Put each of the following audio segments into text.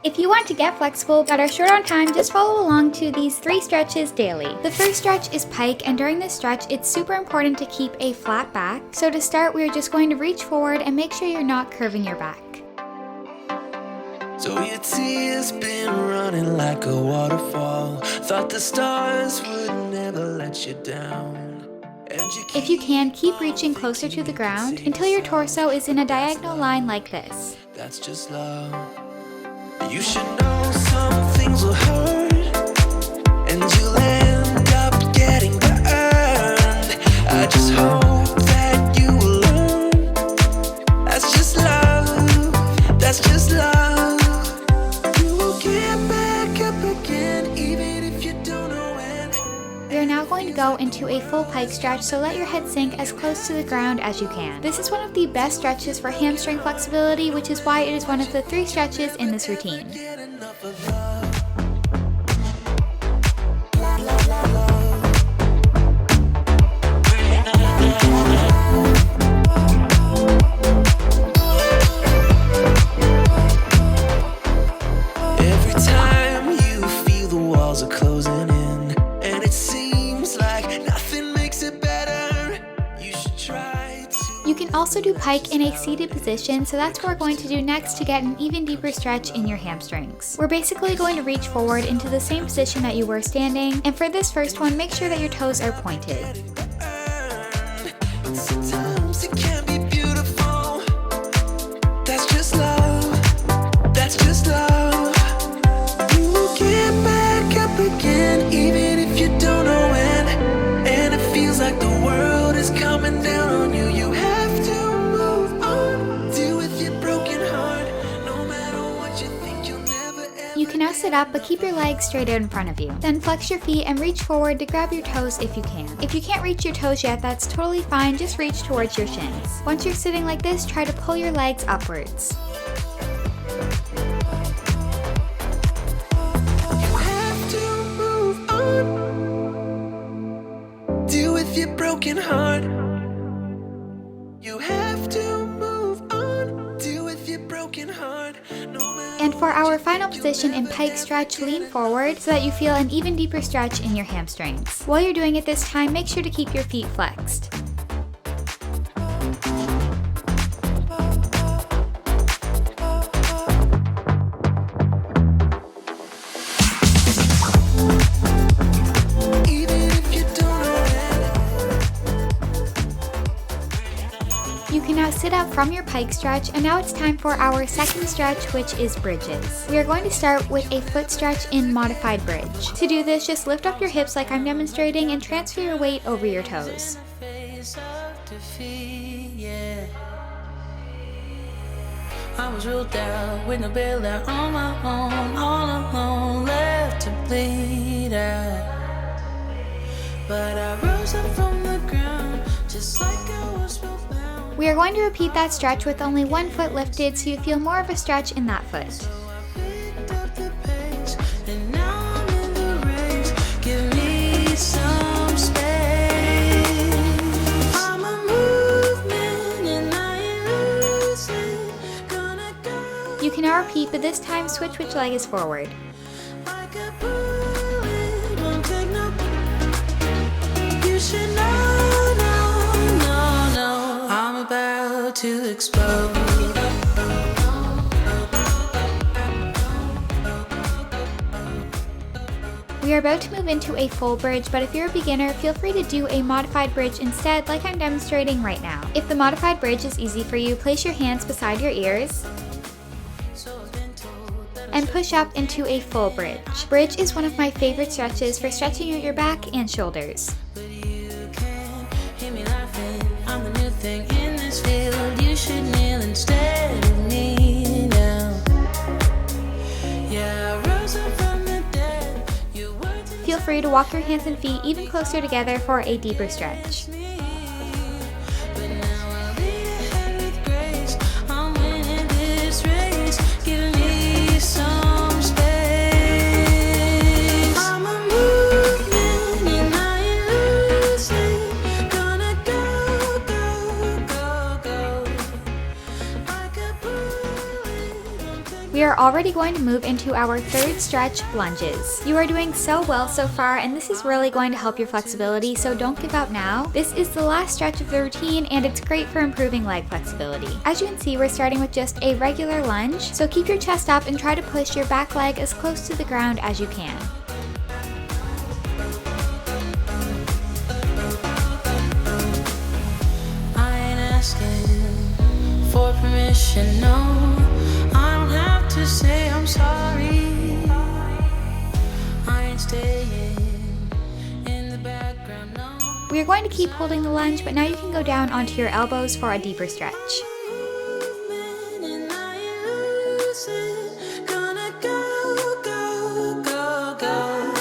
If you want to get flexible but are short on time, just follow along to these 3 stretches daily. The first stretch is pike, and during this stretch, it's super important to keep a flat back. So to start, we're just going to reach forward and make sure you're not curving your back. So your tears been running like a waterfall. Thought the stars would never let you down. If you can, keep reaching closer to the ground until your torso is in a diagonal line like this. That's just love. You should know some things will hurt, and you'll end up getting burned. I just hope that you will learn. That's just love. That's just love. You will get back up again, even if you don't know when. We are now going to go into a full pike stretch, so let your head sink as close to the ground as you can. This is one of the best stretches for hamstring flexibility, which is why it is one of the 3 stretches in this routine. Every time you feel the walls are closing in, and it seems like nothing makes it better, you should try to. You can also do pike in a seated position, so that's what we're going to do next to get an even deeper stretch in your hamstrings. We're basically going to reach forward into the same position that you were standing, and for this first one, make sure that your toes are pointed. But sometimes it can be beautiful. That's just love. That's just love. You will get back up again, even if you don't know when. And it feels like the world is coming down on you. You have to move on. Deal with your broken heart. No matter what you think, you'll never ever. You can now sit up, but keep your legs straight out in front of you. Then flex your feet and reach forward to grab your toes if you can. If you can't reach your toes yet, that's totally fine, just reach towards your shins. Once you're sitting like this, try to pull your legs upwards. You have to move on. Deal with your broken heart. You have to move on. Deal with your broken heart. No matter. And for our final position in pike stretch, lean forward so that you feel an even deeper stretch in your hamstrings. While you're doing it this time, make sure to keep your feet flexed. Even if you don't know when. You can now sit up from your pike stretch, and now it's time for our second stretch, which is bridges. We are going to start with a foot stretch in modified bridge. To do this, just lift up your hips like I'm demonstrating and transfer your weight over your toes. Face of defeat, yeah. I was ruled down with no bailout on my own, all alone, left to bleed out. But I rose up from the ground, just like I was spellbound. We are going to repeat that stretch with only one foot lifted, so you feel more of a stretch in that foot. I picked up the pace, and now I'm in the race. Give me some space. I'm a movement, and I ain't losing. Gonna go You can now repeat, but this time switch which leg is forward. like a bullet, won't take no. You should know, no. I'm about to explode. We are about to move into a full bridge, but if you're a beginner, feel free to do a modified bridge instead, like I'm demonstrating right now. If the modified bridge is easy for you, place your hands beside your ears and push up into a full bridge. Bridge is one of my favorite stretches for stretching out your back and shoulders. But you can't hear me laughing. I'm the new thing in this field. You should kneel instead of me now. Yeah, I rose up from the dead. Your words Feel free to walk your hands and feet even closer together for a deeper stretch. me. But now I'll lead ahead with grace. I'm winning this race. Give me some space. I'm a movement, and I ain't losing. Gonna go, go, go, go. Like a bullet, won't take We are already going to move into our third stretch, lunges. You are doing so well so far, and this is really going to help your flexibility, so don't give up now. This is the last stretch of the routine, and it's great for improving leg flexibility. As you can see, we're starting with just a regular lunge, so keep your chest up and try to push your back leg as close to the ground as you can. I ain't asking for permission, no. I don't have to say I'm sorry. I ain't staying in the background, no. We are going to keep holding the lunge, but now you can go down onto your elbows for a deeper stretch. And I ain't losing. Gonna go, go, go, go.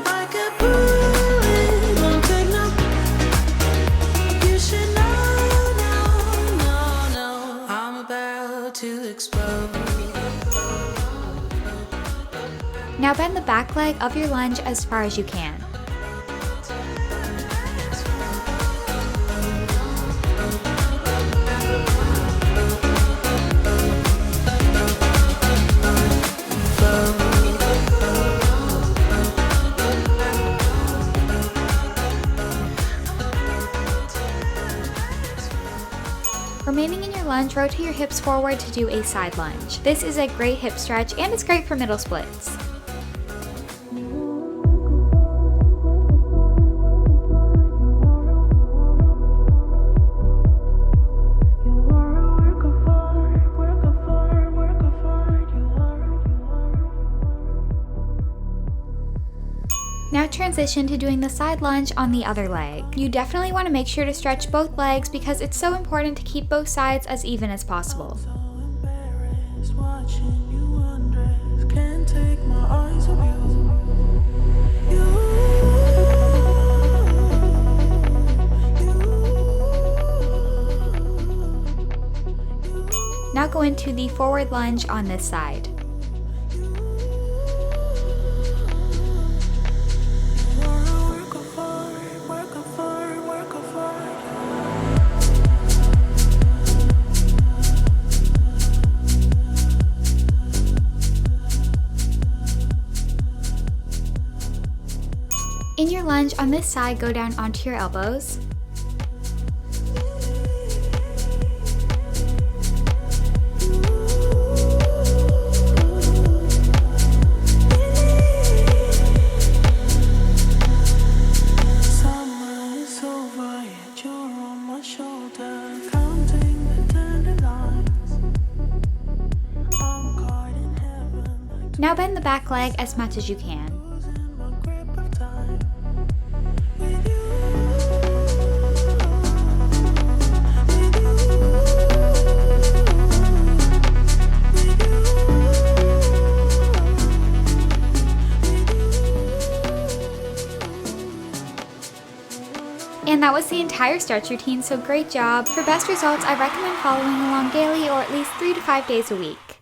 Like a bullet, won't take no. You should know, no, no, no. I'm about to explode. Now bend the back leg of your lunge as far as you can. Remaining in your lunge, rotate your hips forward to do a side lunge. This is a great hip stretch and it's great for middle splits. Now transition to doing the side lunge on the other leg. You definitely want to make sure to stretch both legs because it's so important to keep both sides as even as possible. So embarrassed watching you undress. Can't take my eyes off you. Now go into the forward lunge on this side. In your lunge on this side, go down onto your elbows. Summer is over, yet you're on my shoulder, counting the dandelions. I'm caught in heaven, Now bend the back leg as much as you can. losing my grip of time with you. And that was the entire stretch routine, so great job. For best results, I recommend following along daily or at least 3 to 5 days a week.